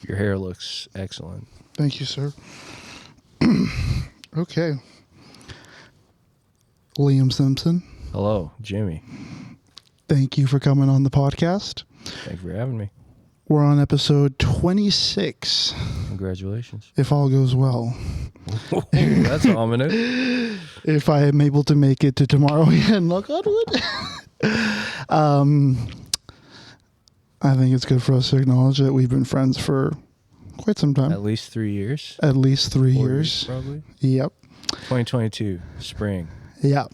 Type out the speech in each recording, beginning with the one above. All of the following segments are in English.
Your hair looks excellent. Thank you, sir. Okay. Liam Simpson, Hello, Jimmy. thank you for coming on the podcast. Thank you for having me. We're on episode 26, Congratulations. if all goes well. That's ominous. If I am able to make it to tomorrow again, knock on wood. I think it's good for us to acknowledge that we've been friends for quite some time. At least 3 years. At least 3 4 years. probably. Yep. 2022, spring. Yeah.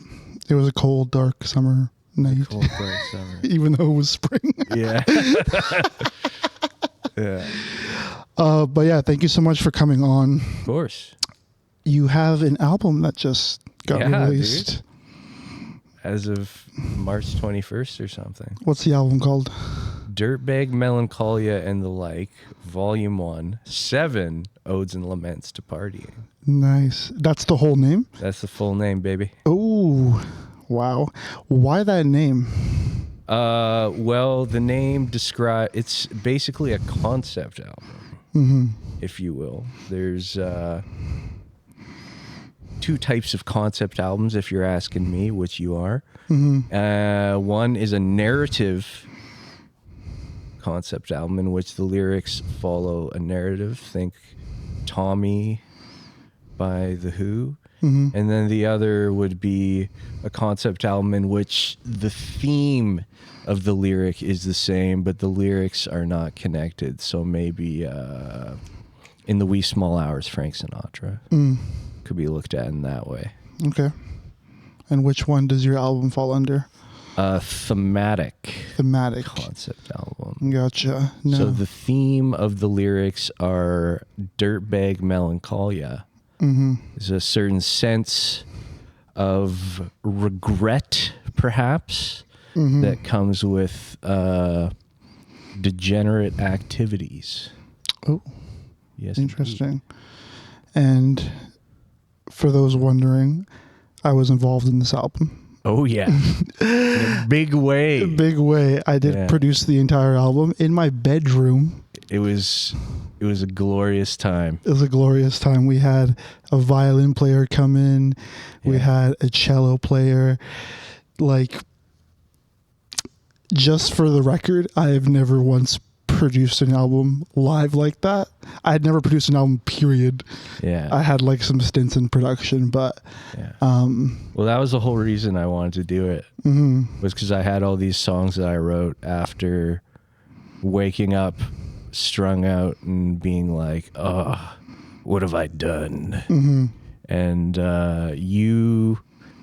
It was a cold, dark summer night. Cold, dark summer. Even though it was spring. Yeah. Yeah. But yeah, thank you so much for coming on. Of course. You have an album that just got released. Dude. As of March 21st or something. What's the album called? Dirtbag, Melancholia, and the Like, Volume 1, 7 Odes and Laments to Partying. Nice. That's the whole name? That's the full name, baby. Oh, wow. Why that name? Well, the name it's basically a concept album, if you will. There's 2 types of concept albums, if you're asking me, which you are. One is a narrative concept album in which the lyrics follow a narrative. Think Tommy by The Who. And then the other would be a concept album in which the theme of the lyric is the same, but the lyrics are not connected. So maybe In the Wee Small Hours, Frank Sinatra. Could be looked at in that way. Okay. And which one does your album fall under? Thematic concept album. Gotcha. No. So the theme of the lyrics are Dirtbag Melancholia. There's a certain sense of regret, perhaps, that comes with degenerate activities. Oh, yes, interesting. And for those wondering, I was involved in this album. Oh, yeah. In a big way. Big way. I did produce the entire album in my bedroom. It was a glorious time. It was a glorious time. We had a violin player come in. Yeah. We had a cello player. Like, just for the record, I have never once produced an album live like that. I had never produced an album, period. Yeah. I had like some stints in production, but well, that was the whole reason I wanted to do it. Was because I had all these songs that I wrote after waking up strung out and being like, oh, what have I done? And you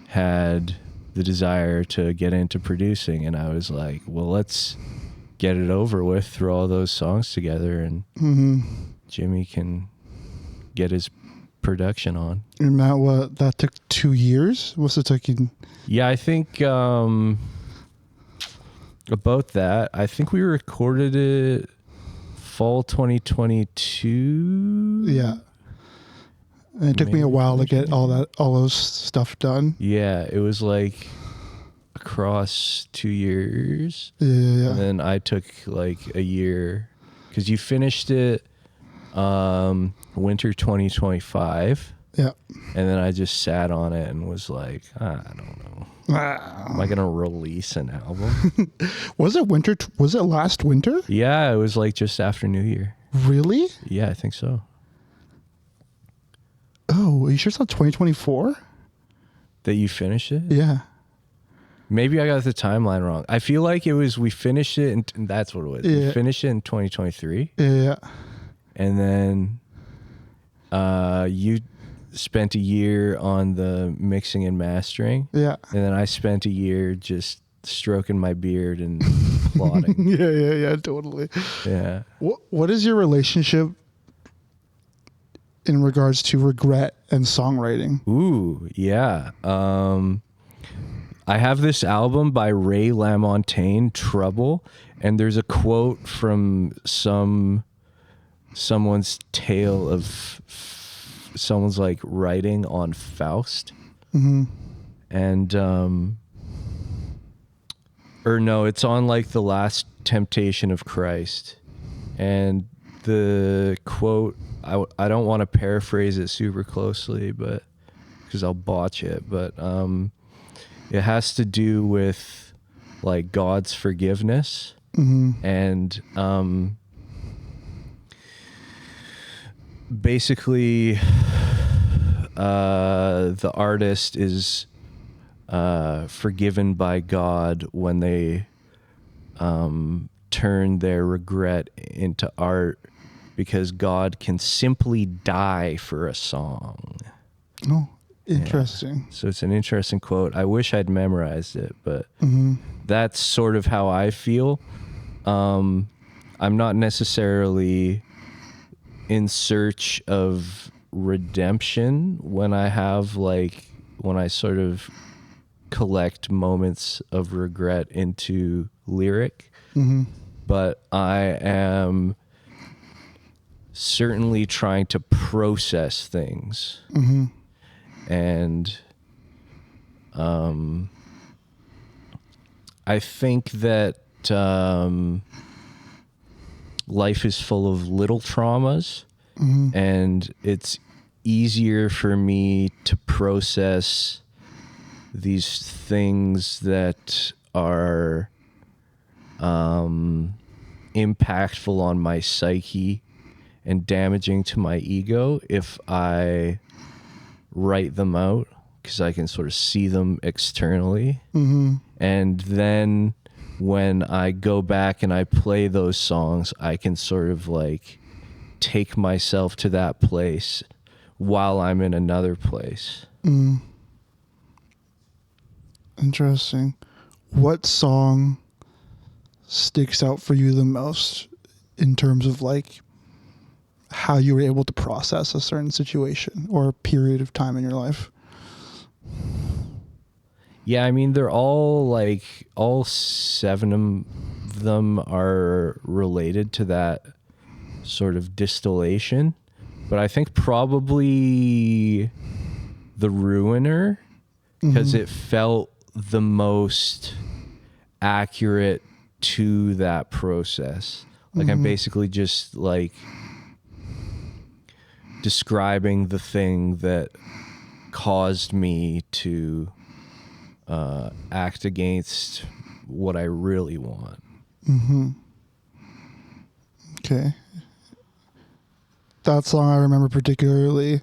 had the desire to get into producing, and I was like, well, let's get it over with, throw all those songs together, and Jimmy can get his production on. And that took 2 years? What's it taking? Yeah, I think about that. I think we recorded it fall 2022. Yeah. And it took me a while to get all those stuff done. Yeah, it was like across 2 years. Yeah. And then I took like a year because you finished it winter 2025. Yeah. And then I just sat on it and was like, I don't know. Am I going to release an album? Was it winter? Was it last winter? Yeah, it was like just after New Year. Really? Yeah, I think so. Oh, are you sure it's not 2024? That you finished it? Yeah. Maybe I got the timeline wrong. I feel like we finished it, and that's what it was. Yeah. We finished it in 2023. Yeah. And then you spent a year on the mixing and mastering. Yeah. And then I spent a year just stroking my beard and plotting. Yeah, totally. Yeah. What is your relationship in regards to regret and songwriting? Ooh, yeah. I have this album by Ray LaMontagne, Trouble, and there's a quote from someone's tale of someone's like writing on Faust. And or no, it's on like the Last Temptation of Christ. And the quote, I don't want to paraphrase it super closely, but because I'll botch it, but it has to do with like God's forgiveness. And basically the artist is forgiven by God when they turn their regret into art, because God can simply die for a song. Oh, interesting. Yeah. So it's an interesting quote. I wish I'd memorized it, but that's sort of how I feel. I'm not necessarily in search of redemption when I sort of collect moments of regret into lyric, but I am certainly trying to process things. And I think that life is full of little traumas, and it's easier for me to process these things that are impactful on my psyche and damaging to my ego if I write them out, because I can sort of see them externally. And then when I go back and I play those songs, I can sort of like take myself to that place while I'm in another place. Interesting. What song sticks out for you the most in terms of like how you were able to process a certain situation or a period of time in your life? Yeah, I mean, they're all like, all 7 of them are related to that sort of distillation. But I think probably The Ruiner, because it felt the most accurate to that process. Like I'm basically just like describing the thing that caused me to act against what I really want. Okay. That song I remember particularly,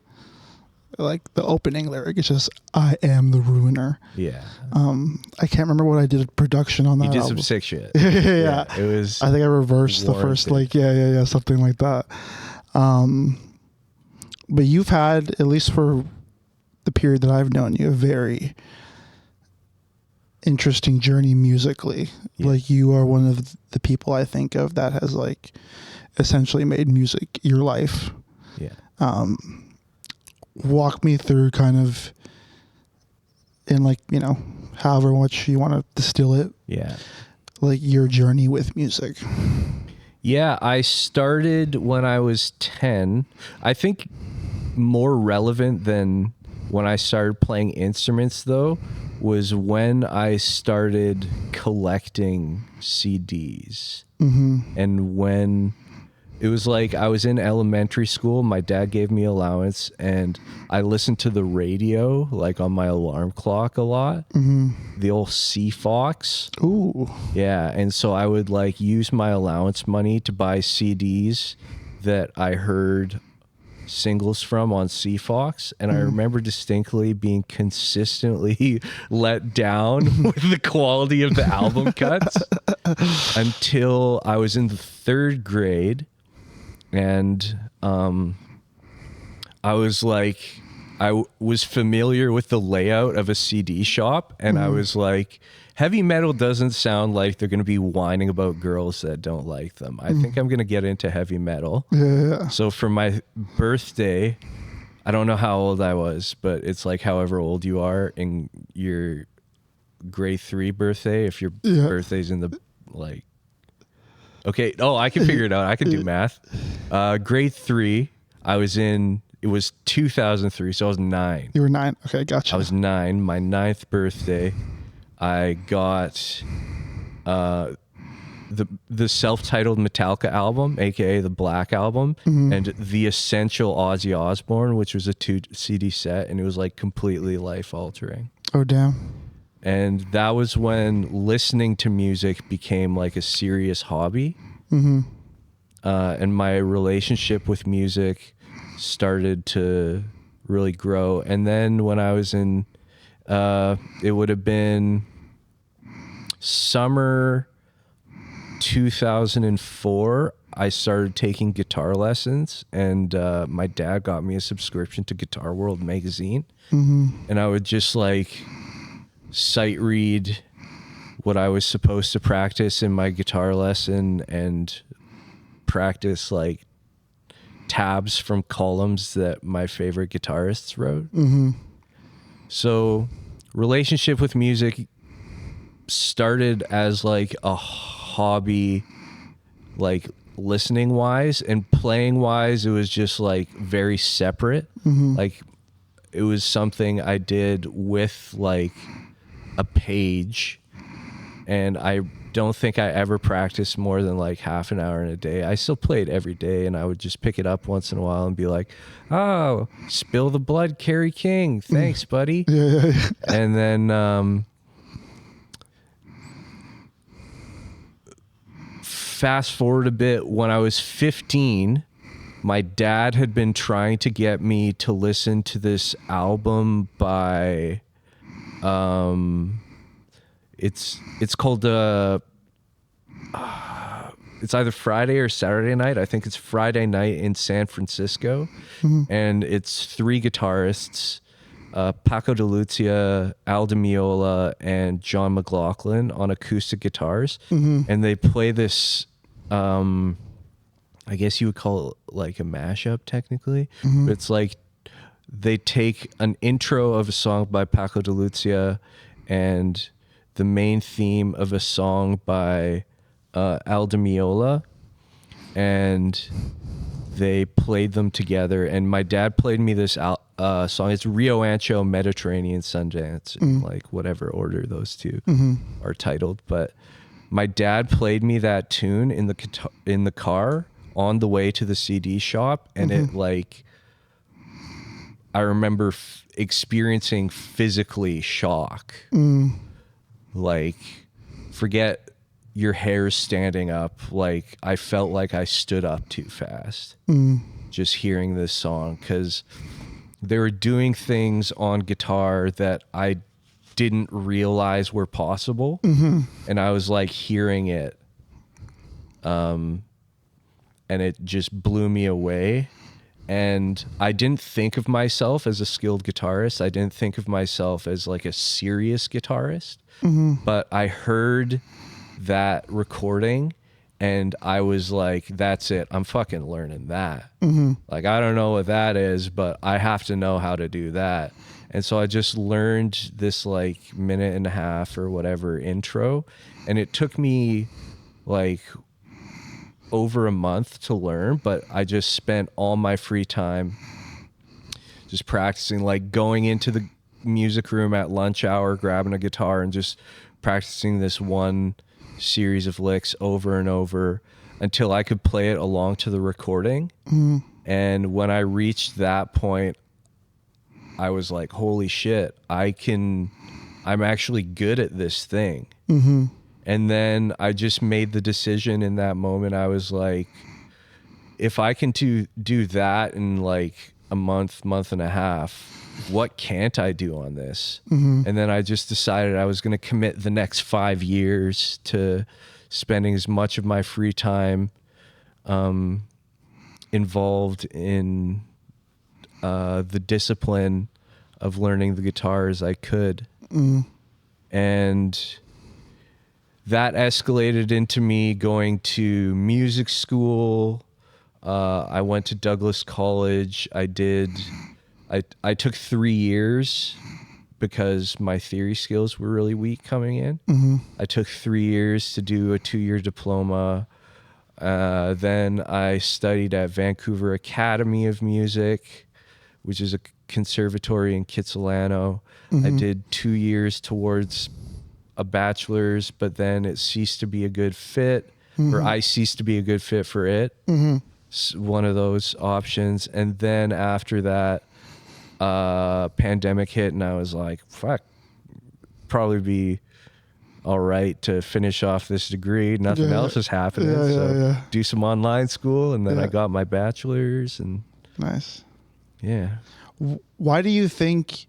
like the opening lyric is just "I am the ruiner." Yeah. I can't remember what I did production on that. You did album. some sick shit. Yeah. It was. I think I reversed the first, like, something like that. But you've had, at least for the period that I've known you, a very interesting journey musically. Like you are one of the people I think of that has like essentially made music your life. Walk me through kind of in like, however much you want to distill it. Like your journey with music. Yeah, I started when I was 10. I think more relevant than when I started playing instruments, though, was when I started collecting CDs. And when it was like I was in elementary school, my dad gave me allowance, and I listened to the radio, like on my alarm clock a lot. The old Fox. Ooh. Yeah, and so I would like use my allowance money to buy CDs that I heard singles from on Fox, and I remember distinctly being consistently let down with the quality of the album cuts until I was in the 3rd grade, and I was like, I was familiar with the layout of a CD shop, and I was like, heavy metal doesn't sound like they're going to be whining about girls that don't like them. I think I'm going to get into heavy metal. So for my birthday, I don't know how old I was, but it's like however old you are in your grade 3 birthday, if your birthday's in the like, okay. Oh, I can figure it out. I can do math. Grade 3, I was in, it was 2003. So I was 9. You were 9. Okay. Gotcha. I was 9, my 9th birthday. I got the self-titled Metallica album, aka the Black Album, and the Essential Ozzy Osbourne, which was a 2 CD set, and it was like completely life-altering. Oh, damn. And that was when listening to music became like a serious hobby. And my relationship with music started to really grow. And then when I was in, it would have been summer 2004, I started taking guitar lessons, and my dad got me a subscription to Guitar World magazine. And I would just like sight read what I was supposed to practice in my guitar lesson and practice like tabs from columns that my favorite guitarists wrote. So relationship with music started as like a hobby, like listening wise, and playing wise it was just like very separate. Like it was something I did with like a page, and I don't think I ever practiced more than like half an hour in a day. I still played every day, and I would just pick it up once in a while and be like, oh, Spill the Blood, Kerry King, thanks buddy. And then fast forward a bit, when I was 15, my dad had been trying to get me to listen to this album by it's called it's either Friday or Saturday night. I think it's Friday night in San Francisco. And it's 3 guitarists, Paco de Lucia, Al Di Meola, and John McLaughlin on acoustic guitars. And they play this, I guess you would call it like a mashup technically. But it's like they take an intro of a song by Paco de Lucia and the main theme of a song by Al Di Meola, and they played them together. And my dad played me this song. It's Rio Ancho, Mediterranean Sundance, in like whatever order those two are titled. But my dad played me that tune in the car on the way to the CD shop, and it like, I remember experiencing physically shock. Like, forget your hair standing up. Like, I felt like I stood up too fast just hearing this song, because they were doing things on guitar that I didn't realize were possible. And I was like hearing it. And it just blew me away. And I didn't think of myself as a skilled guitarist. I didn't think of myself as like a serious guitarist. But I heard that recording and I was like, that's it. I'm fucking learning that. Like, I don't know what that is, but I have to know how to do that. And so I just learned this like minute and a half or whatever intro. And it took me like over a month to learn, but I just spent all my free time just practicing, like going into the music room at lunch hour, grabbing a guitar and just practicing this one series of licks over and over until I could play it along to the recording. And when I reached that point, I was like, holy shit, I'm actually good at this thing. And then I just made the decision in that moment. I was like, if I can do that in like a month and a half, what can't I do on this? And then I just decided I was going to commit the next 5 years to spending as much of my free time involved in the discipline of learning the guitar as I could. And that escalated into me going to music school. I went to Douglas College. I took 3 years because my theory skills were really weak coming in. I took 3 years to do a 2-year diploma. Then I studied at Vancouver Academy of Music, which is a conservatory in Kitsilano. I did 2 years towards a bachelor's, but then it ceased to be a good fit. or I ceased to be a good fit for it. One of those options. And then after that, pandemic hit, and I was like, fuck, probably be all right to finish off this degree. Nothing else is happening. Do some online school, and then I got my bachelor's. And nice. Yeah. Why do you think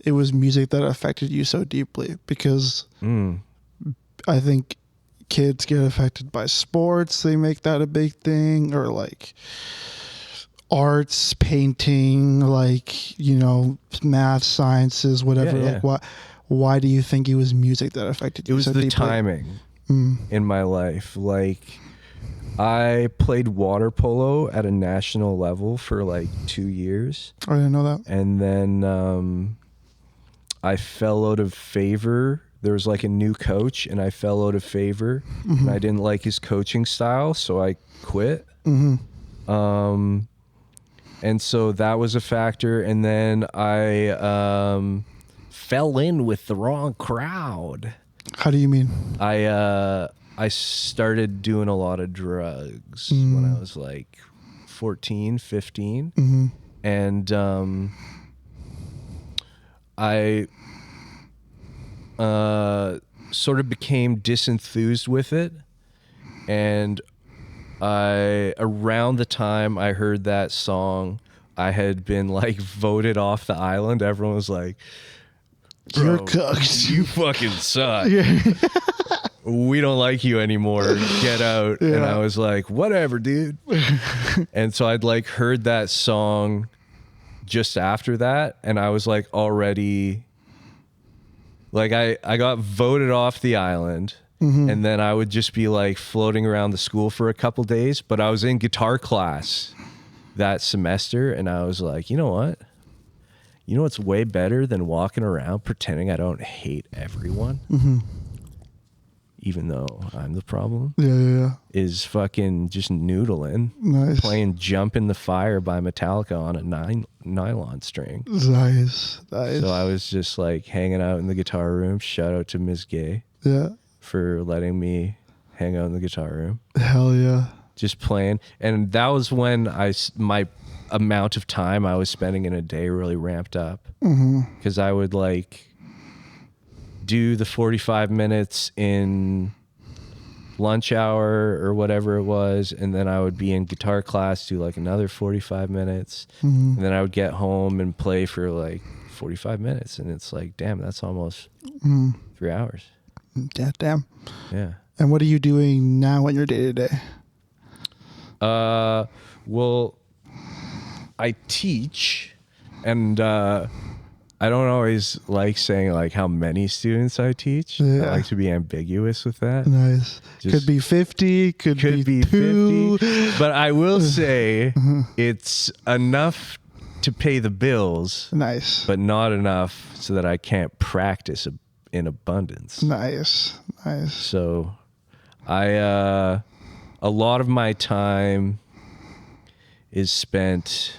it was music that affected you so deeply? Because I think kids get affected by sports. They make that a big thing, or like arts, painting, like, you know, math, sciences, whatever. Like, why do you think it was music that affected you? It was so the deeply? timing in my life. Like, I played water polo at a national level for like 2 years. I didn't know that. And then I fell out of favor. There was like a new coach, and I fell out of favor, and I didn't like his coaching style, so I quit. And so that was a factor. And then I fell in with the wrong crowd. How do you mean? I started doing a lot of drugs when I was like 14, 15. And I sort of became disenthused with it. And around the time I heard that song, I had been like voted off the island. Everyone was like, "You're cooked. You fucking suck. We don't like you anymore. Get out." And I was like, whatever, dude. And so I'd like heard that song just after that, and I was like already like I got voted off the island. And then I would just be like floating around the school for a couple days, but I was in guitar class that semester, and I was like, you know what? You know what's way better than walking around pretending I don't hate everyone? Even though I'm the problem. Is fucking just noodling. Nice. Playing Jump in the Fire by Metallica on a nylon string. Nice. So I was just like hanging out in the guitar room. Shout out to Ms. Gay. For letting me hang out in the guitar room. Hell yeah. Just playing. And that was when my amount of time I was spending in a day really ramped up. Because I would like do the 45 minutes in lunch hour or whatever it was, and then I would be in guitar class, do like another 45 minutes, and then I would get home and play for like 45 minutes, and it's like, damn, that's almost 3 hours. Yeah, damn. Yeah. And what are you doing now in your day-to-day? Well, I teach, and I don't always like saying like how many students I teach. I like to be ambiguous with that. Nice. Could be 50, could be 2. 50. But I will say it's enough to pay the bills. Nice. But not enough so that I can't practice in abundance. Nice. So a lot of my time is spent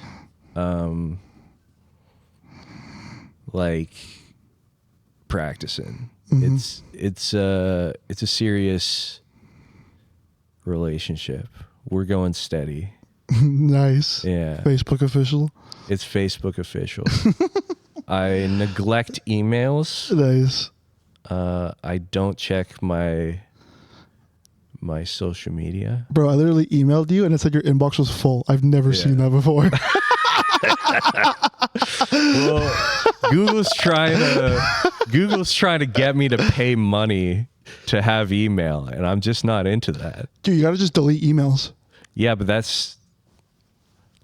like practicing. It's a serious relationship. We're going steady. Nice. Yeah. Facebook official. It's Facebook official. I neglect emails. Nice. I don't check my social media. Bro, I literally emailed you and it said your inbox was full. I've never seen that before. Well, Google's trying to get me to pay money to have email, and I'm just not into that. Dude, you gotta just delete emails. Yeah, but that's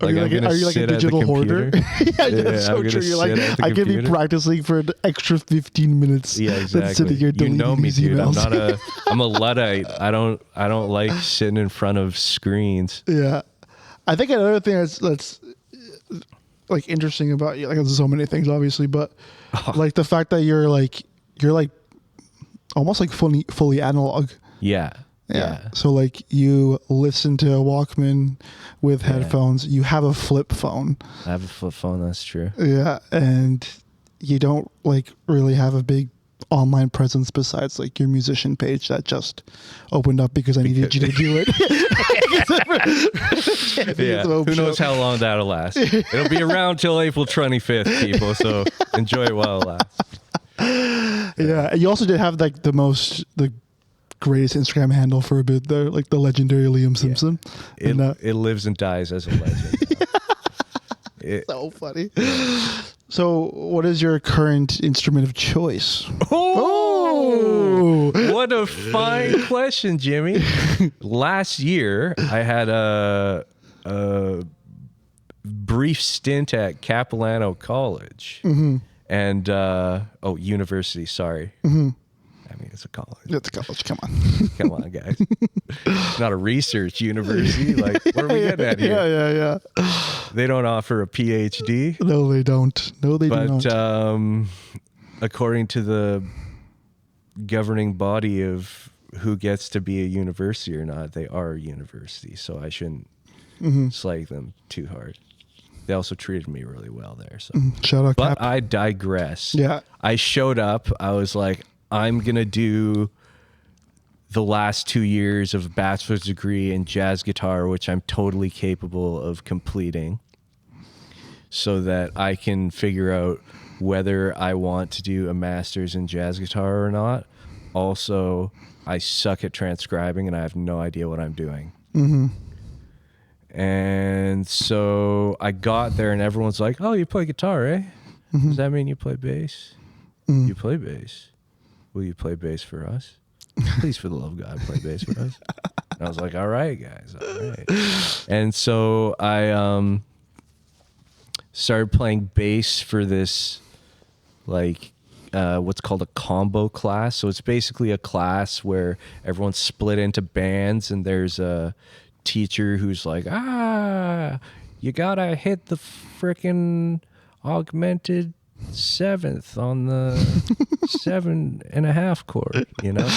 Are you like a digital hoarder? That's so true. You're like, I could be practicing for an extra 15 minutes. Yeah, exactly. Sitting here You know me, dude. Emails. I'm a Luddite. I don't like sitting in front of screens. Yeah. I think another thing that's like interesting about you, like there's so many things obviously, but like the fact that you're like almost like fully analog. Yeah. So like you listen to a Walkman with headphones. You have a flip phone. I have a flip phone. That's true. Yeah, and you don't like really have a big online presence besides like your musician page that just opened up because I needed you to do it? Yeah. Who knows how long that'll last? It'll be around till April 25th, people. So enjoy it while it lasts. Yeah. And you also did have like the greatest Instagram handle for a bit there, like the legendary Liam Simpson. Yeah. It lives and dies as a legend. So funny. So, what is your current instrument of choice? Oh, what a fine question, Jimmy. Last year, I had a brief stint at Capilano College. And, university, sorry. I mean, it's a college. It's a college. Come on. Come on, guys. It's not a research university. Like, what are we getting at here? Yeah. They don't offer a PhD. No, they don't. No, they do not. But according to the governing body of who gets to be a university or not, they are a university. So I shouldn't slag them too hard. They also treated me really well there. So, shout out. But I digress. Yeah. I showed up. I was like, I'm going to do the last 2 years of a bachelor's degree in jazz guitar, which I'm totally capable of completing, so that I can figure out whether I want to do a master's in jazz guitar or not. Also, I suck at transcribing and I have no idea what I'm doing. And so I got there and everyone's like, oh, you play guitar, eh? Does that mean you play bass? You play bass. Will you play bass for us? Please, for the love of God, play bass for us. And I was like, all right, guys, all right. And so I started playing bass for this, like, what's called a combo class. So it's basically a class where everyone's split into bands and there's a teacher who's like, you gotta hit the frickin' augmented seventh on the 7.5 chord, you know?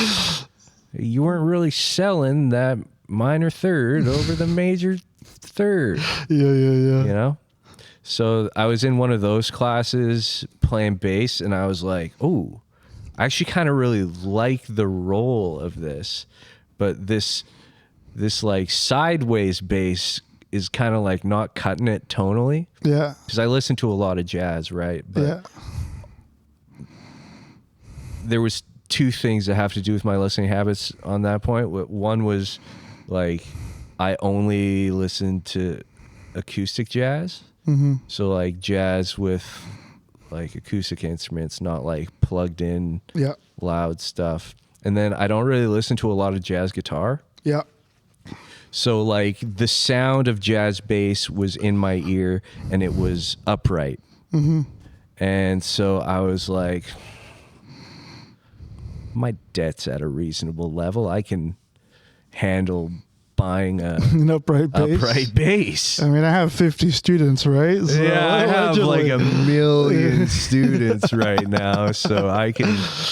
You weren't really selling that minor third over the major third. Yeah. You know? So I was in one of those classes playing bass and I was like, oh, I actually kind of really like the role of this, but this like sideways bass is kind of like not cutting it tonally. Yeah. Because I listen to a lot of jazz, right? But yeah. There was two things that have to do with my listening habits on that point. One was like I only listened to acoustic jazz. So like jazz with like acoustic instruments, not like plugged in loud stuff. And then I don't really listen to a lot of jazz guitar. Yeah. So like the sound of jazz bass was in my ear and it was upright. And so I was like, my debt's at a reasonable level. I can handle buying an upright bass. I mean, I have 50 students, right? So yeah, I have like 1 million students right now. So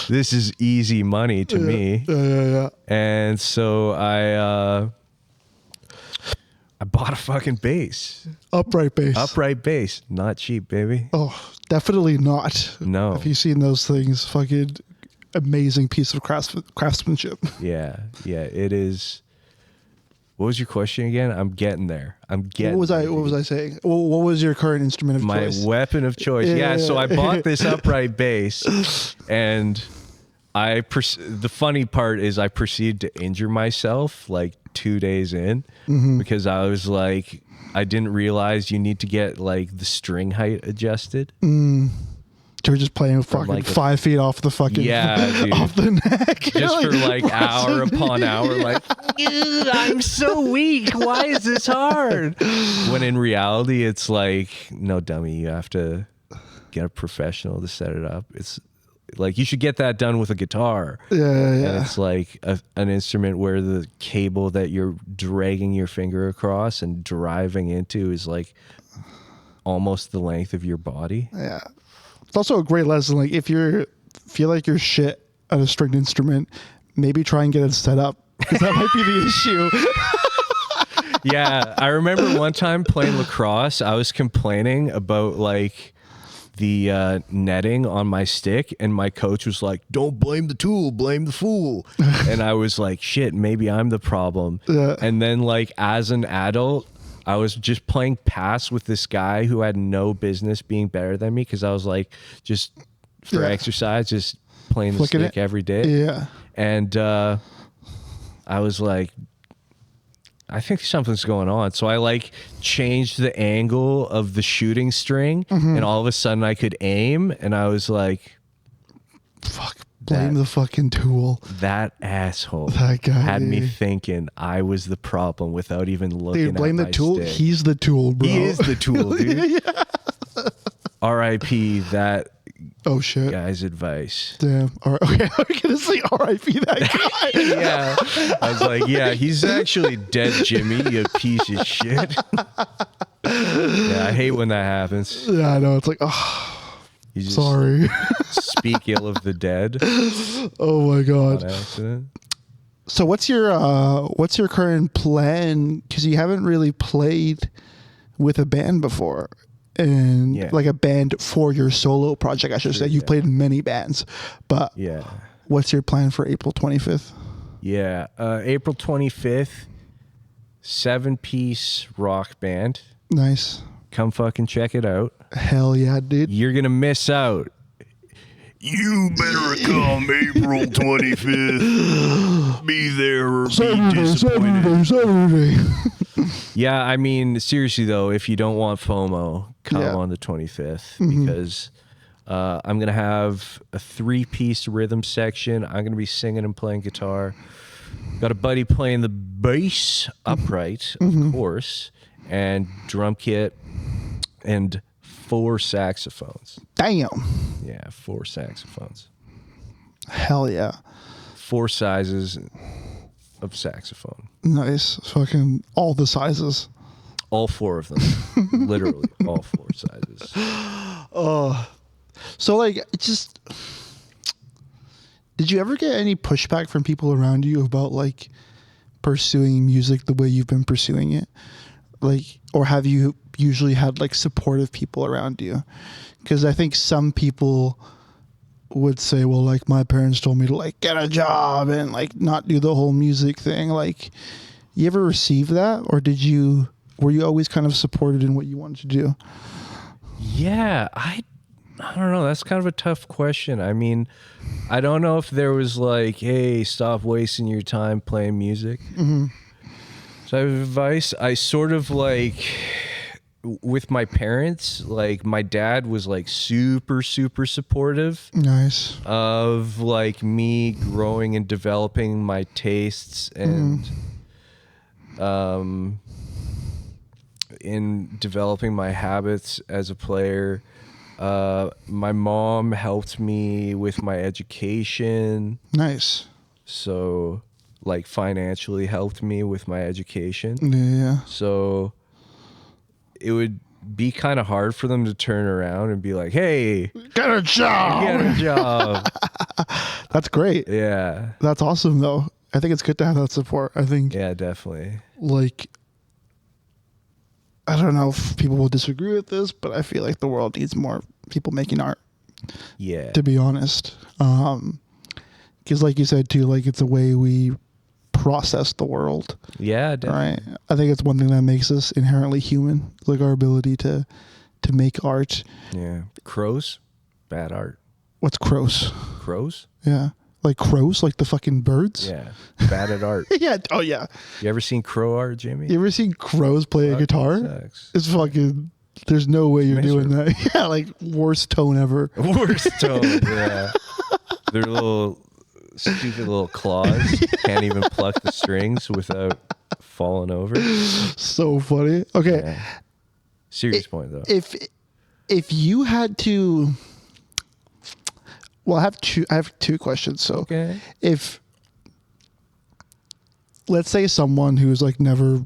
this is easy money to me. Yeah. And so I bought a fucking bass. Upright bass. Not cheap, baby. Oh, definitely not. No. Have you seen those things? Fucking amazing piece of craftsmanship. Yeah, it is. What was your question again? I'm getting there. What was I saying? What was your current instrument of choice? My weapon of choice. Yeah, so I bought this upright bass and the funny part is I proceeded to injure myself like 2 days in because I was like, I didn't realize you need to get like the string height adjusted. You were just playing fucking like 5 feet off the fucking dude. Off the neck. Just for like hour upon hour, like, I'm so weak. Why is this hard? When in reality, it's like, no, dummy, you have to get a professional to set it up. It's like you should get that done with a guitar. Yeah. And it's like an instrument where the cable that you're dragging your finger across and driving into is like almost the length of your body. Yeah. It's also a great lesson. Like if you feel like you're shit at a stringed instrument, maybe try and get it set up because that might be the issue. Yeah. I remember one time playing lacrosse, I was complaining about like netting on my stick, and my coach was like, "Don't blame the tool, blame the fool." And I was like, shit, maybe I'm the problem. Yeah. And then like as an adult, I was just playing pass with this guy who had no business being better than me, because I was like, just for exercise, just playing the Flicking stick every day. Yeah. And I was like, I think something's going on. So I like changed the angle of the shooting string, and all of a sudden I could aim, and I was like, fuck, blame the fucking tool. That asshole That guy had me thinking I was the problem without even looking Dude, blame at the my tool. stick. He's the tool, bro. He is the tool, dude. R.I.P. that Oh shit. guy's advice. Damn. All right. Okay, I'm gonna say R.I.P. that guy. Yeah. I was like, yeah, he's actually dead, Jimmy, you piece of shit. Yeah, I hate when that happens. Yeah, I know. It's like, oh, You just sorry. speak ill of the dead Oh my on god. accident. So what's your current plan? Because you haven't really played with a band before, and like a band for your solo project, I should say. You've played in many bands, but what's your plan for April 25th? Yeah, April 25th, 7-piece rock band. Nice. Come fucking check it out. Hell yeah, dude. You're gonna miss out. You better come April 25th. Be there or be disappointed. Saturday. Yeah, I mean, seriously though, if you don't want FOMO, come on the 25th, because I'm going to have a 3-piece rhythm section. I'm going to be singing and playing guitar. Got a buddy playing the bass upright, of course, and drum kit, and 4 saxophones. Damn. Yeah, 4 saxophones. Hell yeah. 4 sizes of saxophone. Nice. Fucking all the sizes. All 4 of them. Literally all 4 sizes. Oh. So like, it's just, did you ever get any pushback from people around you about like pursuing music the way you've been pursuing it? Like, or have you usually had like supportive people around you? Because I think some people would say, well, like my parents told me to like get a job and like not do the whole music thing. Like, you ever receive that, or were you always kind of supported in what you wanted to do? Yeah, I don't know. That's kind of a tough question. I mean, I don't know if there was like, hey, stop wasting your time playing music. So I have advice. I sort of like, with my parents, like my dad was like super, super supportive. Nice. Of like me growing and developing my tastes and in developing my habits as a player. My mom helped me with my education. Nice. So like financially helped me with my education. Yeah. So it would be kind of hard for them to turn around and be like, hey, get a job. Get a job. That's great. Yeah. That's awesome though. I think it's good to have that support. I think. Yeah, definitely. Like, I don't know if people will disagree with this, but I feel like the world needs more people making art. Yeah. To be honest. Because like you said too, like it's a way we process the world. Yeah, definitely. Right. I think it's one thing that makes us inherently human, like our ability to make art. Yeah. Crows, bad art. What's crows? Crows? Yeah. Like crows, like the fucking birds? Yeah. Bad at art. Yeah. Oh, yeah. You ever seen crow art, Jimmy? You ever seen crows play a guitar? Sucks. It's fucking, there's no way you're doing that. Yeah, like worst tone ever. Worst tone, yeah. Their little stupid little claws can't even pluck the strings without falling over. So funny. Okay. Yeah. Serious point though. If you had to, well, I have two questions. So okay. If, let's say someone who's like never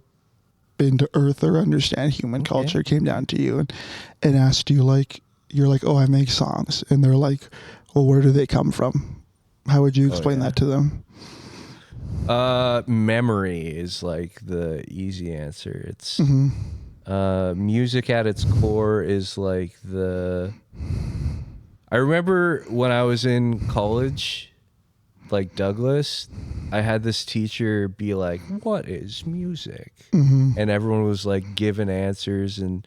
been to Earth or understand human culture came down to you and asked you, like, you're like, oh, I make songs, and they're like, well, where do they come from? How would you explain that to them? Memory is like the easy answer. It's music at its core is like the I remember when I was in college, like Douglas, I had this teacher be like, "What is music?" And everyone was like giving answers, and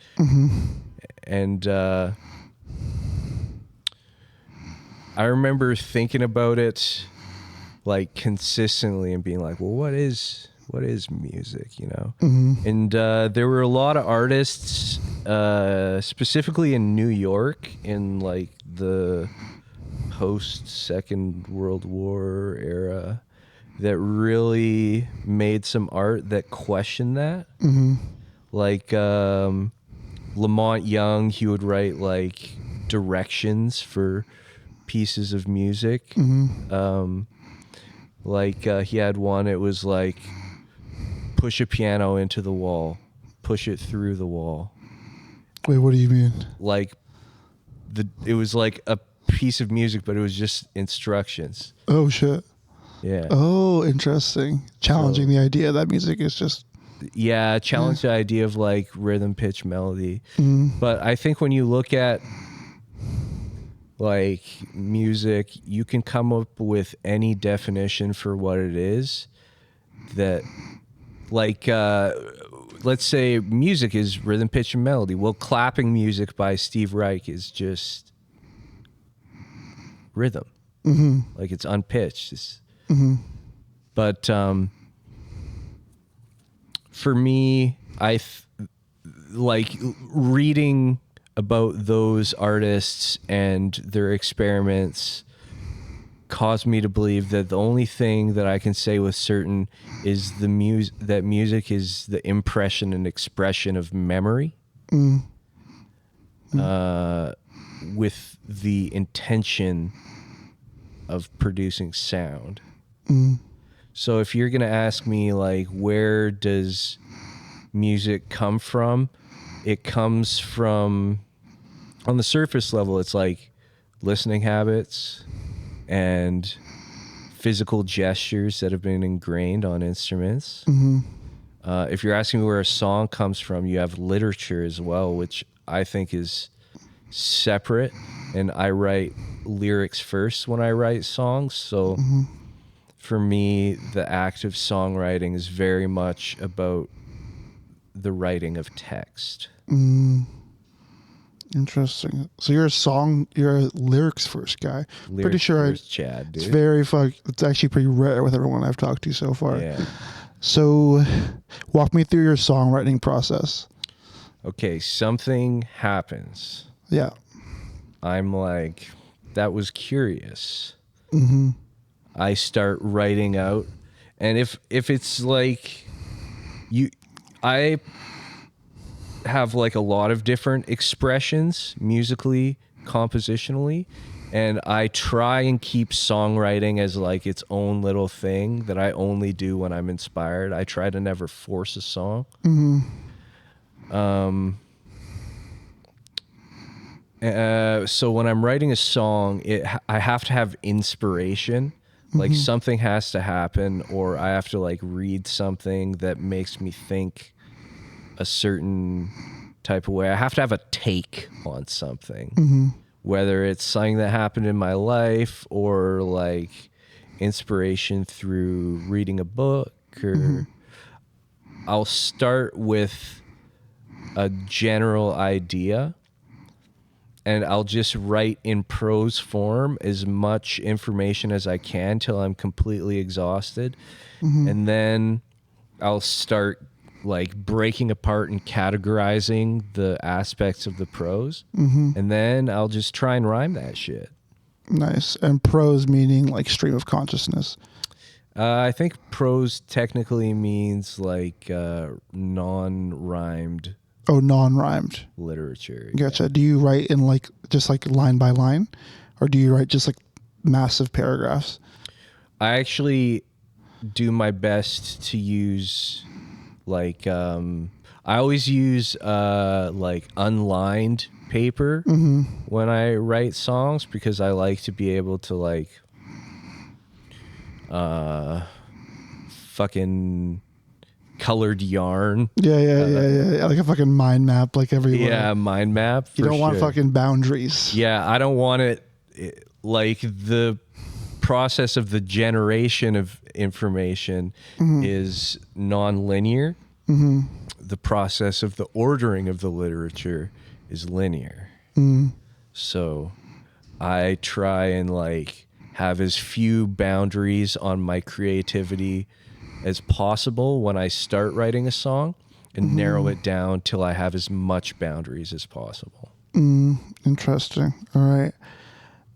I remember thinking about it like consistently and being like, "Well, what is music?" You know? And there were a lot of artists, specifically in New York, in like the post Second World War era, that really made some art that questioned that. Like Lamont Young, he would write like directions for pieces of music. He had one, it was like, push a piano into the wall, push it through the wall. Wait, what do you mean? Like it was like a piece of music, but it was just instructions. Oh shit. Yeah. Oh, interesting. Challenging the idea that music is just... Yeah, challenge the idea of like rhythm, pitch, melody. But I think when you look at like music, you can come up with any definition for what it is. That, like, let's say music is rhythm, pitch, and melody. Well, clapping music by Steve Reich is just rhythm. Like, it's unpitched. But for me, like reading about those artists and their experiments caused me to believe that the only thing that I can say with certain is that music is the impression and expression of memory, with the intention of producing sound. So if you're gonna ask me like, where does music come from? It comes from, on the surface level, it's like listening habits and physical gestures that have been ingrained on instruments. If you're asking me where a song comes from, you have literature as well, which I think is separate. And I write lyrics first when I write songs. So for me, the act of songwriting is very much about the writing of text. Interesting. So you're a lyrics first guy. Lyrics pretty sure first, Chad, dude. It's actually pretty rare with everyone I've talked to so far. Yeah. So walk me through your songwriting process. Okay, something happens. Yeah. I'm like, that was curious. I start writing out, and if it's like I have like a lot of different expressions musically, compositionally, and I try and keep songwriting as like its own little thing that I only do when I'm inspired. I try to never force a song. So when I'm writing a song, I have to have inspiration. Like something has to happen, or I have to like read something that makes me think a certain type of way. I have to have a take on something, whether it's something that happened in my life or like inspiration through reading a book, or I'll start with a general idea, and I'll just write in prose form as much information as I can till I'm completely exhausted. And then I'll start like breaking apart and categorizing the aspects of the prose. And then I'll just try and rhyme that shit. Nice. And prose meaning like stream of consciousness. I think prose technically means like non-rhymed. Oh, non-rhymed Literature. Gotcha. Yeah. Do you write in like just like line by line, or do you write just like massive paragraphs? I actually do my best to use like I always use like unlined paper when I write songs, because I like to be able to like fucking colored yarn. Yeah. Like a fucking mind map, like everywhere. Yeah, mind map. You don't want fucking boundaries. Yeah, I don't want it like the process of the generation of information is non-linear. The process of the ordering of the literature is linear. So I try and like have as few boundaries on my creativity as possible when I start writing a song, and narrow it down till I have as much boundaries as possible. Interesting. All right.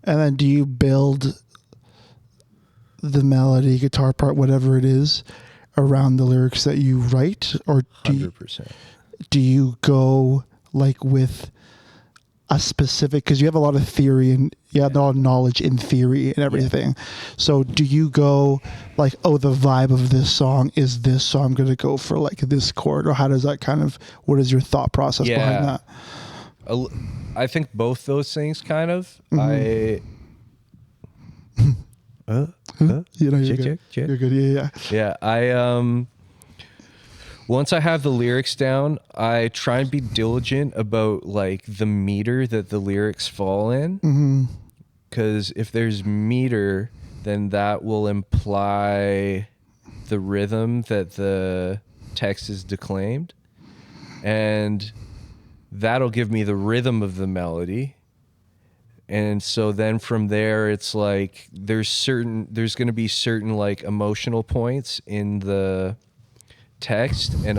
And then do you build the melody, guitar part, whatever it is, around the lyrics that you write? Or 100%. Do you go like with a specific, because you have a lot of theory and you have a lot of knowledge in theory and everything. So do you go like, oh, the vibe of this song is this, so I'm going to go for like this chord? Or how does that kind of, what is your thought process behind that? I think both those things kind of. You know, you're good. Check. You're good. Yeah. Yeah, once I have the lyrics down, I try and be diligent about like the meter that the lyrics fall in. Because if there's meter, then that will imply the rhythm that the text is declaimed. And that'll give me the rhythm of the melody. And so then from there, it's like there's going to be certain like emotional points in the text, and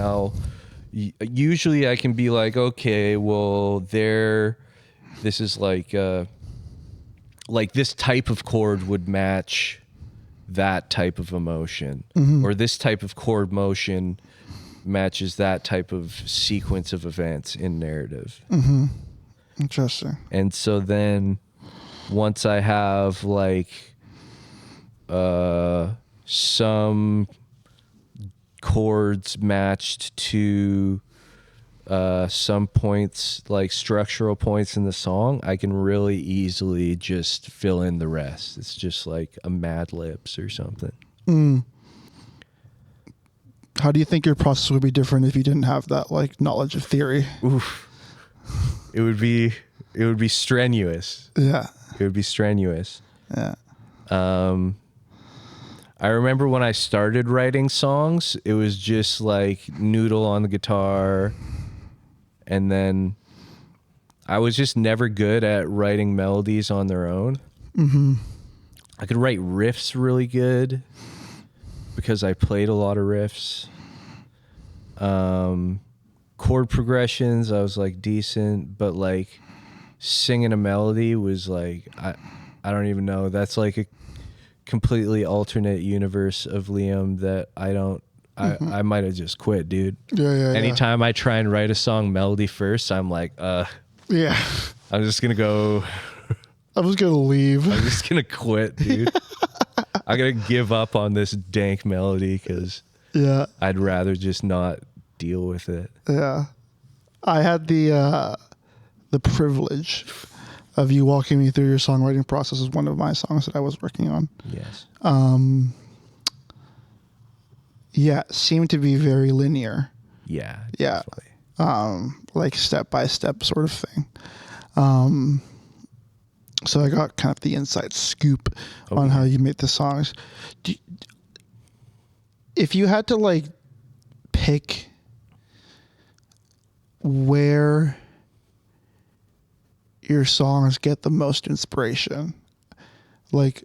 usually I can be like, okay, well this is like this type of chord would match that type of emotion, or this type of chord motion matches that type of sequence of events in narrative. Interesting. And so then once I have like some chords matched to some points, like structural points in the song, I can really easily just fill in the rest. It's just like a Mad Libs or something. How do you think your process would be different if you didn't have that like knowledge of theory? Oof. It would be strenuous. Yeah. It would be strenuous. Yeah. I remember when I started writing songs, it was just like noodle on the guitar. And then I was just never good at writing melodies on their own. I could write riffs really good because I played a lot of riffs. Chord progressions, I was like decent, but like singing a melody was like, I don't even know. That's like a completely alternate universe of Liam that I might have just quit, dude. Anytime I try and write a song melody first, I'm like, I'm just gonna go. I'm just gonna leave. I'm just gonna quit, dude. I'm gonna give up on this dank melody because I'd rather just not deal with it. Yeah, I had the privilege of you walking me through your songwriting process is one of my songs that I was working on. Yes. Seemed to be very linear. Yeah. Yeah. Definitely. Like step by step sort of thing. So I got kind of the inside scoop on how you make the songs. If you had to like pick where your songs get the most inspiration, like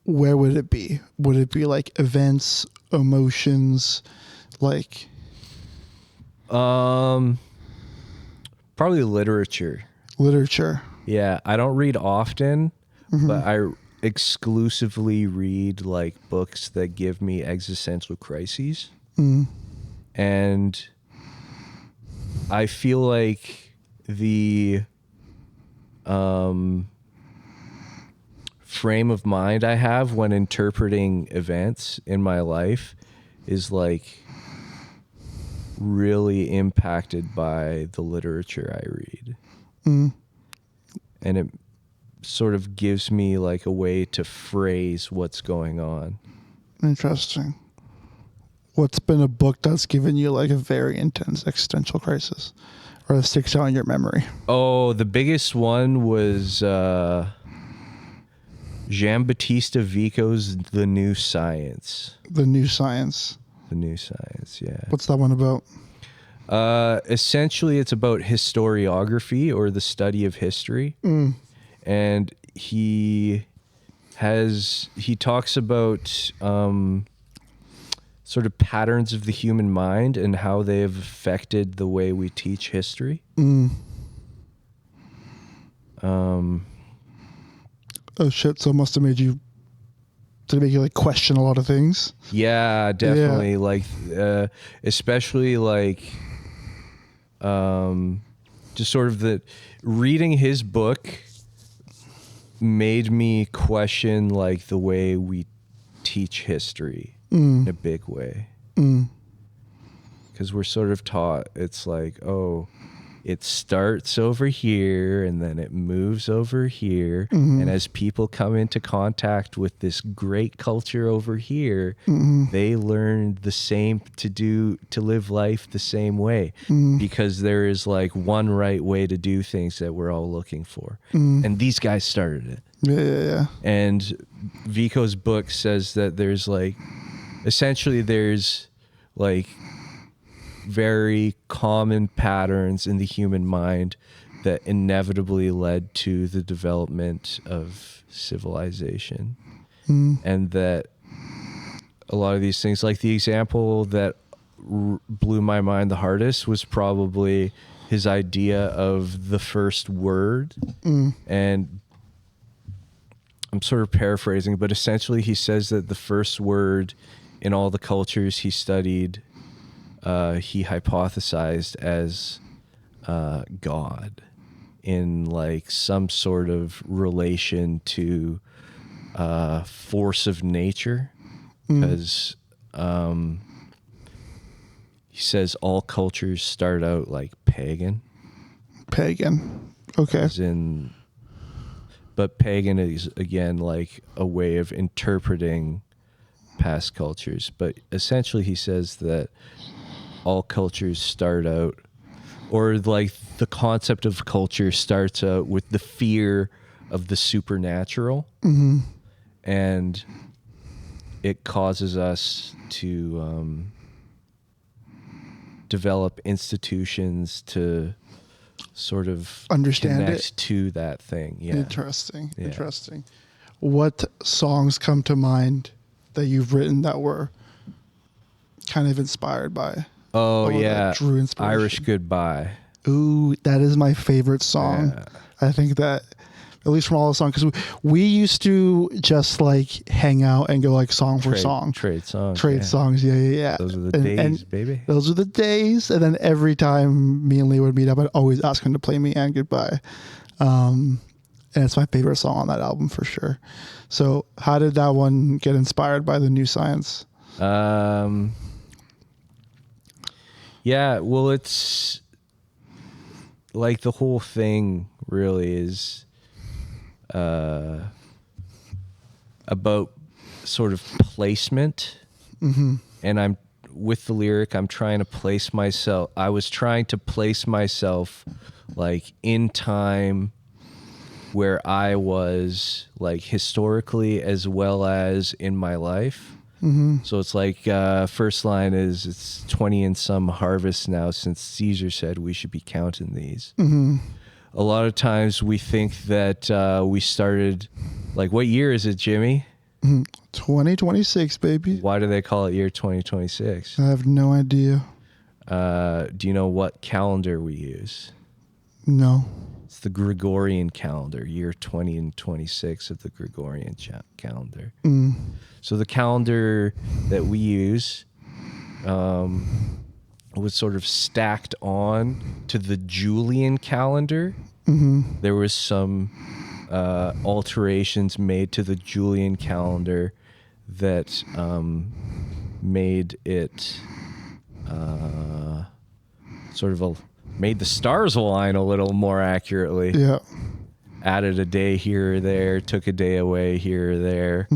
where would it be? Would it be like events, emotions, like probably literature. Yeah, I don't read often, but I exclusively read like books that give me existential crises. And I feel like the frame of mind I have when interpreting events in my life is like really impacted by the literature I read. And it sort of gives me like a way to phrase what's going on. Interesting. What's been a book that's given you like a very intense existential crisis or that sticks out in your memory? Oh, the biggest one was Jean-Baptiste Vico's The New Science. The New Science. The New Science, yeah. What's that one about? Essentially, it's about historiography or the study of history. And he talks about sort of patterns of the human mind and how they have affected the way we teach history. Oh shit! So it must have made you. Did it make you like question a lot of things? Yeah, definitely. Yeah. Like, especially like, just sort of the reading his book made me question like the way we teach history in a big way. Because we're sort of taught it's like, oh, it starts over here and then it moves over here. And as people come into contact with this great culture over here, they learn the same to live life the same way, because there is like one right way to do things that we're all looking for. And these guys started it. Yeah. And Vico's book says that there's like, essentially there's like very common patterns in the human mind that inevitably led to the development of civilization. And that a lot of these things, like the example that blew my mind the hardest was probably his idea of the first word. And I'm sort of paraphrasing, but essentially he says that the first word in all the cultures he studied, he hypothesized as God, in like some sort of relation to force of nature, because he says all cultures start out like pagan. Okay. As in, but pagan is again like a way of interpreting past cultures. But essentially he says that all cultures start out, or like the concept of culture starts out with the fear of the supernatural. And it causes us to develop institutions to sort of Understand connect it to that thing. Yeah. Interesting. What songs come to mind that you've written that were kind of inspired by? Oh, yeah. That drew inspiration? Irish Goodbye. Ooh, that is my favorite song. Yeah. I think that, at least from all the songs, because we used to just like hang out and go like song for song. Trade songs. Yeah. Those are the days, baby. Those are the days. And then every time me and Lee would meet up, I'd always ask him to play Me and Goodbye. And it's my favorite song on that album for sure. So how did that one get inspired by The New Science? Yeah, well, it's like the whole thing really is about sort of placement. And I'm with the lyric, I'm trying to place myself. I was trying to place myself like in time where I was like historically as well as in my life. So it's like first line is, it's 20 and some harvest now since Caesar said we should be counting these. A lot of times we think that we started, like, what year is it, Jimmy? 2026, baby. Why do they call it year 2026? I have no idea. Do you know what calendar we use? No. It's the Gregorian calendar, year 20 and 26 of the Gregorian calendar. So the calendar that we use was sort of stacked on to the Julian calendar. There was some alterations made to the Julian calendar that made it made the stars align a little more accurately. Yeah. Added a day here or there, took a day away here or there,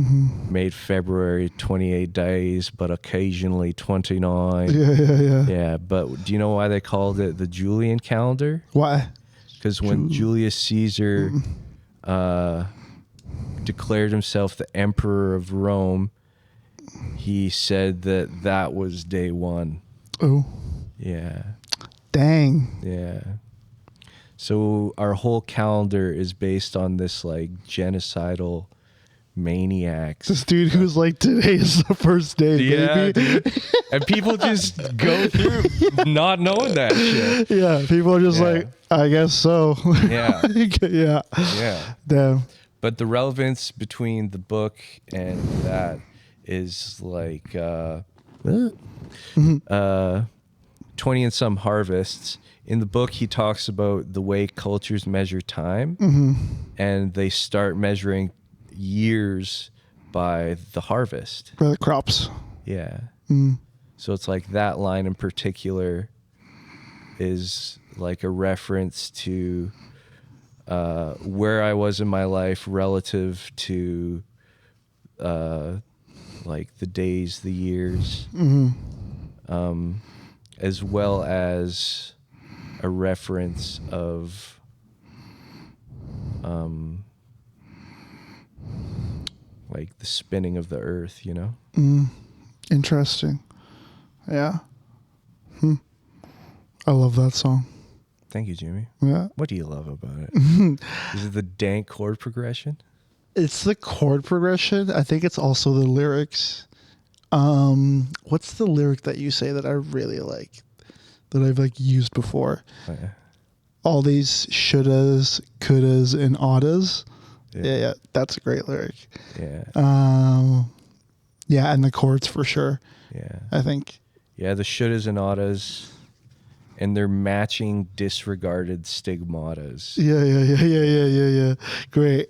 made February 28 days, but occasionally 29. Yeah, but do you know why they called it the Julian calendar? Why? Because when Julius Caesar declared himself the emperor of Rome, he said that was day one. Oh. Yeah. Dang. Yeah. So our whole calendar is based on this like genocidal maniacs. This dude who's like, today is the first day, Yeah, baby. dude. And people just go through not knowing that shit. Yeah, people are just like, I guess so. Yeah. Yeah. Yeah. Damn. But the relevance between the book and that is like 20 and some harvests. In the book, he talks about the way cultures measure time, and they start measuring years by the harvest. For the crops. Yeah. So it's like that line in particular is like a reference to where I was in my life relative to like the days, the years, as well as a reference of like the spinning of the earth, you know? Interesting. Yeah. I love that song. Thank you, Jimmy. Yeah. What do you love about it? Is it the dank chord progression? It's the chord progression. I think it's also the lyrics. What's the lyric that you say that I really like, that I've like used before? Oh, yeah. All these shouldas, couldas, and oughtas. Yeah. Yeah, that's a great lyric. Yeah. Yeah, and the chords for sure. Yeah. I think. Yeah, the shouldas and oughtas, and their matching disregarded stigmatas. Yeah. Great.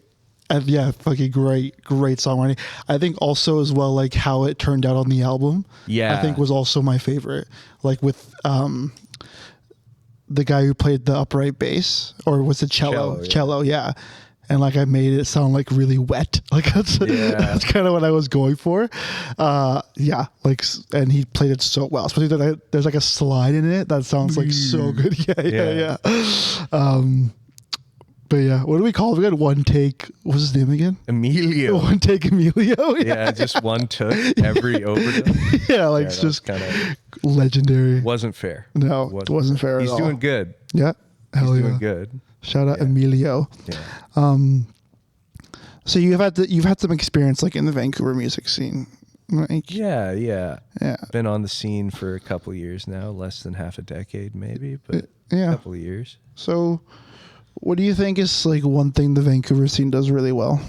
And yeah, fucking great songwriting. I think also as well, like how it turned out on the album. Yeah. I think was also my favorite. Like with the guy who played the upright bass, or was it cello? Cello, yeah. And like I made it sound like really wet. Like that's kind of what I was going for. Yeah, like, and he played it so well. Especially that there's like a slide in it that sounds like so good. Yeah. But yeah, what do we call it? We got One Take. What's his name again? Emilio. One Take Emilio. Yeah, just one took every overdose. Yeah, like it's just kind of legendary. Wasn't fair. No, it wasn't fair at all. He's doing good. Yeah, hell He's doing good. Shout out Emilio. Yeah. So you've had some experience like in the Vancouver music scene. Like, Yeah. Been on the scene for a couple of years now, less than half a decade maybe, but a couple of years. So what do you think is like one thing the Vancouver scene does really well?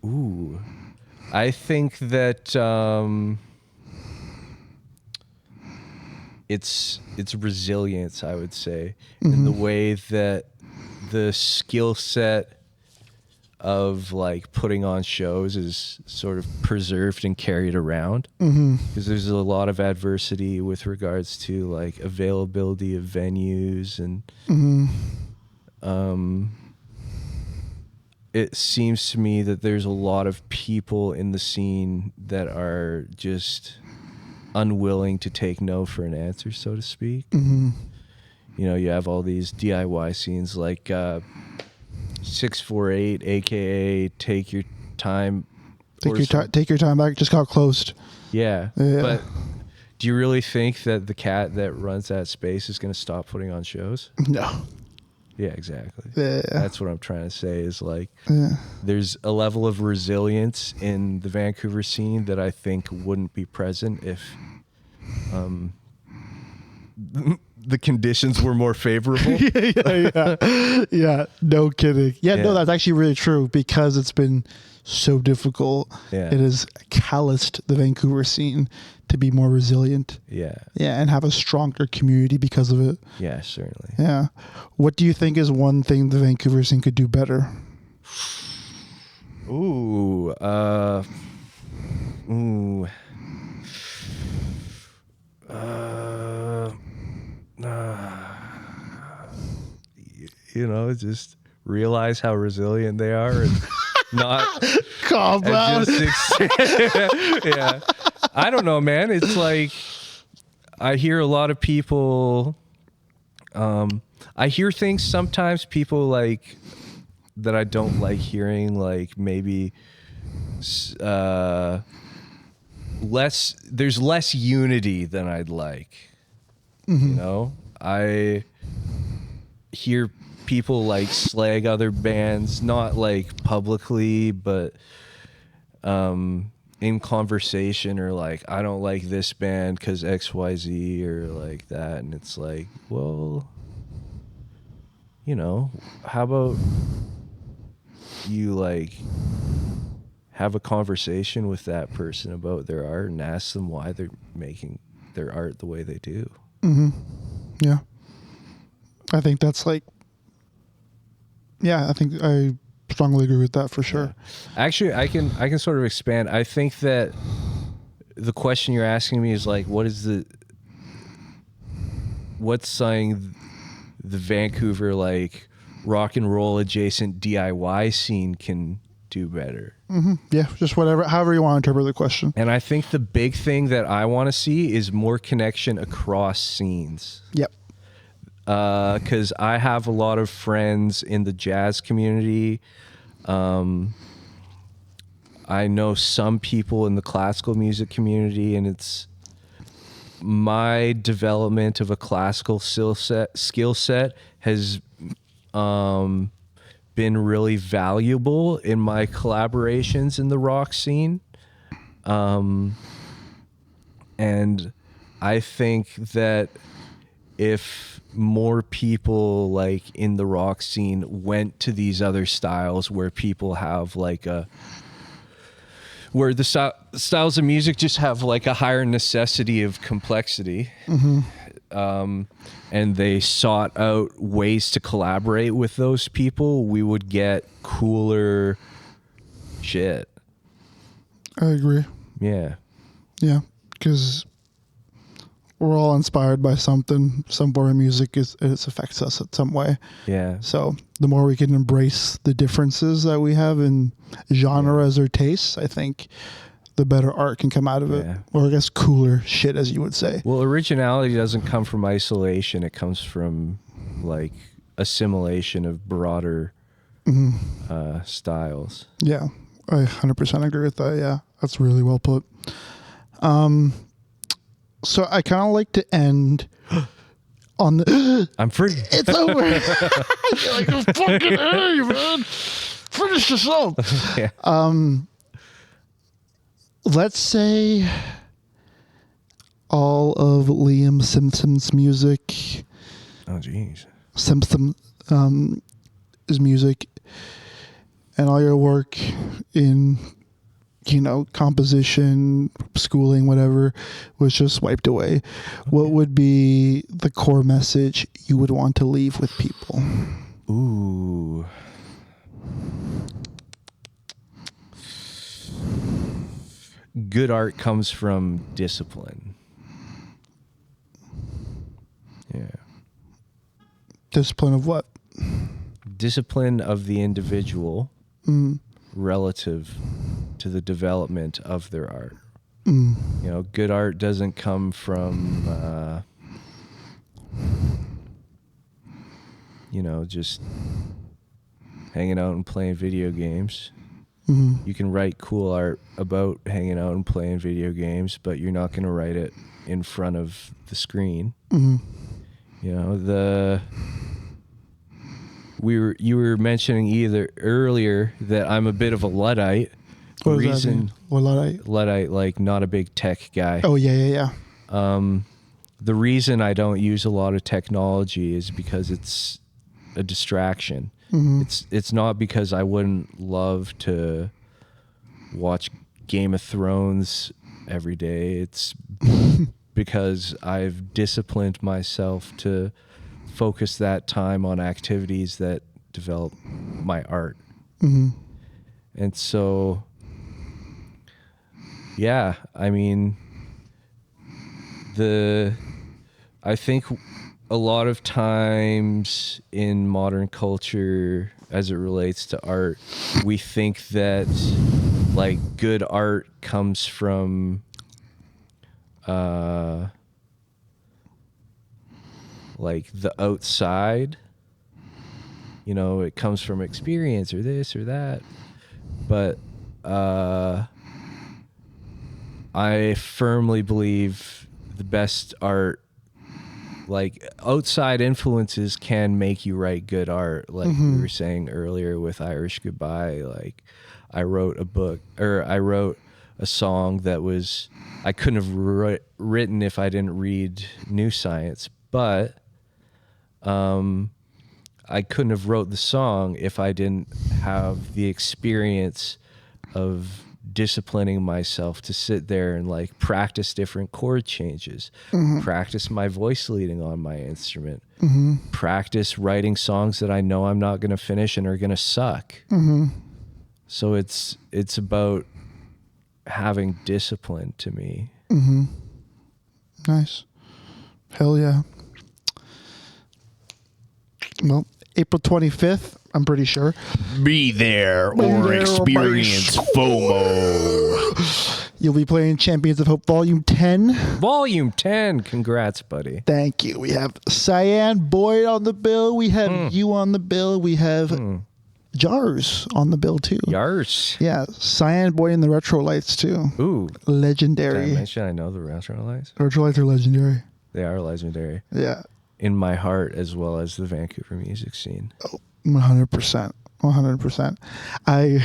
Ooh. I think that it's resilience, I would say, in the way that the skill set of like putting on shows is sort of preserved and carried around, because there's a lot of adversity with regards to like availability of venues, and it seems to me that there's a lot of people in the scene that are just unwilling to take no for an answer, so to speak. You know, you have all these DIY scenes like 648, aka Take Your Time. Take your time back. Just got closed. Yeah. But do you really think that the cat that runs that space is going to stop putting on shows? No. Yeah, exactly. Yeah. That's what I'm trying to say is like there's a level of resilience in the Vancouver scene that I think wouldn't be present if the conditions were more favorable. Yeah, no kidding. Yeah, no, that's actually really true, because it's been so difficult. Yeah. It has calloused the Vancouver scene to be more resilient. Yeah, and have a stronger community because of it. Yeah, certainly. Yeah. What do you think is one thing the Vancouver scene could do better? Ooh. You know, just realize how resilient they are and not calm down. Yeah. I don't know, man. It's like I hear a lot of people I hear things sometimes people like that I don't like hearing, like maybe there's less unity than I'd like. Mm-hmm. You know, I hear people like slag other bands, not like publicly, but in conversation, or like, I don't like this band because XYZ or like that. And it's like, well, you know, how about you like have a conversation with that person about their art and ask them why they're making their art the way they do. Mm-hmm. Yeah. I think that's like, yeah, I think I strongly agree with that for sure. Yeah. Actually, I can sort of expand. I think that the question you're asking me is like, what's something the Vancouver like rock and roll adjacent DIY scene can do better? Mm-hmm. Yeah, just however you want to interpret the question. And I think the big thing that I want to see is more connection across scenes. Yep. Because I have a lot of friends in the jazz community. I know some people in the classical music community, and it's my development of a classical skill set has been really valuable in my collaborations in the rock scene. And I think that if more people like in the rock scene went to these other styles where people have like where the styles of music just have like a higher necessity of complexity, and they sought out ways to collaborate with those people, we would get cooler shit. I agree. Yeah. Yeah, because we're all inspired by something. Some form of music it affects us in some way. Yeah. So the more we can embrace the differences that we have in genres or tastes, I think the better art can come out of it. Or I guess cooler shit, as you would say. Well, originality doesn't come from isolation. It comes from like assimilation of broader styles. Yeah, I 100% agree with that. Yeah, that's really well put. So I kind of like to end on the... I'm free. It's over. I feel like a fucking hey, man. Finish this up. Yeah. Let's say all of Liam Simpson's music. Oh, jeez. Simpson, his music and all your work in, composition, schooling, whatever, was just wiped away. Okay. What would be the core message you would want to leave with people? Ooh. Good art comes from discipline. Yeah. Discipline of what? Discipline of the individual relative to the development of their art. Good art doesn't come from, just hanging out and playing video games. You can write cool art about hanging out and playing video games, but you're not going to write it in front of the screen. You were mentioning either earlier that I'm a bit of a Luddite. What does that mean? What Luddite? Luddite, like not a big tech guy. Oh, yeah. The reason I don't use a lot of technology is because it's a distraction. It's not because I wouldn't love to watch Game of Thrones every day. It's because I've disciplined myself to focus that time on activities that develop my art. And so, yeah, I mean, I think a lot of times in modern culture, as it relates to art, we think that like good art comes from like the outside, you know, it comes from experience or this or that. But I firmly believe the best art, like outside influences can make you write good art. Like we were saying earlier with Irish Goodbye, like I wrote a song that was, I couldn't have written if I didn't read New Science, but I couldn't have wrote the song if I didn't have the experience of disciplining myself to sit there and like practice different chord changes, practice my voice leading on my instrument, practice writing songs that I know I'm not going to finish and are going to suck. So it's about having discipline to me. Nice. Hell yeah. Well, April 25th, I'm pretty sure. Be there or experience FOMO. You'll be playing Champions of Hope Volume 10. Volume 10. Congrats, buddy. Thank you. We have Cyan Boyd on the bill. We have you on the bill. We have Jars on the bill, too. Jars. Yeah. Cyan Boyd and the Retro Lights, too. Ooh. Legendary. Did I mention I know the Retro Lights? Retro Lights are legendary. They are legendary. Yeah. In my heart, as well as the Vancouver music scene. Oh, 100%. 100%. I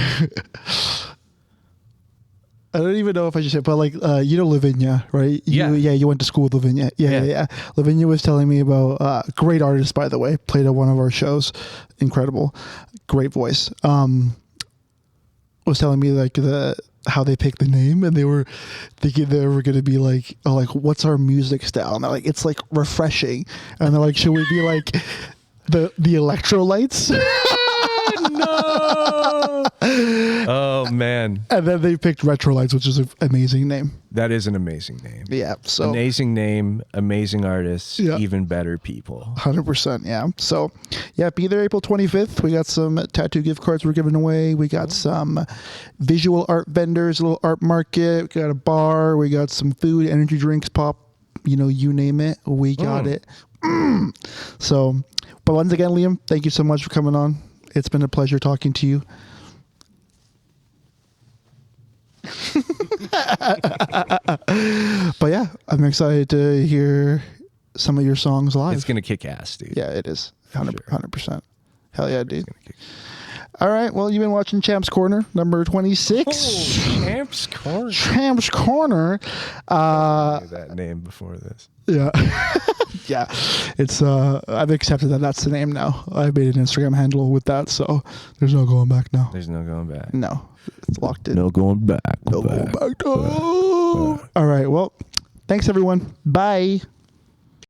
don't even know if I should say, but like, you know Lavinia, right? You went to school with Lavinia. Yeah. Lavinia was telling me about, great artist, by the way, played at one of our shows. Incredible. Great voice. Was telling me like how they picked the name, and they were thinking they were going to be like, oh, like, what's our music style? And they're like, it's like refreshing. And they're like, should we be like the electrolytes? No. Oh man. And then they picked Retrolights, which is an amazing name. That is an amazing name. Yeah. So amazing name, amazing artists, even better people. 100%. Yeah. So yeah, be there April 25th. We got some tattoo gift cards we're giving away. We got some visual art vendors, a little art market. We got a bar. We got some food, energy drinks, pop, you know, you name it. We got it. So, but once again, Liam, thank you so much for coming on. It's been a pleasure talking to you. But yeah, I'm excited to hear some of your songs live. It's gonna kick ass, dude. Yeah, it is. 100%. Hell yeah, dude. All right, well, you've been watching Champs Corner, number 26. Oh, Champs Corner. Champs Corner. I knew that name before this. Yeah. Yeah. It's I've accepted that that's the name now. I made an Instagram handle with that, so there's no going back now. There's no going back. No. It's locked in. No going back. No going back. No. All right, well, thanks everyone. Bye.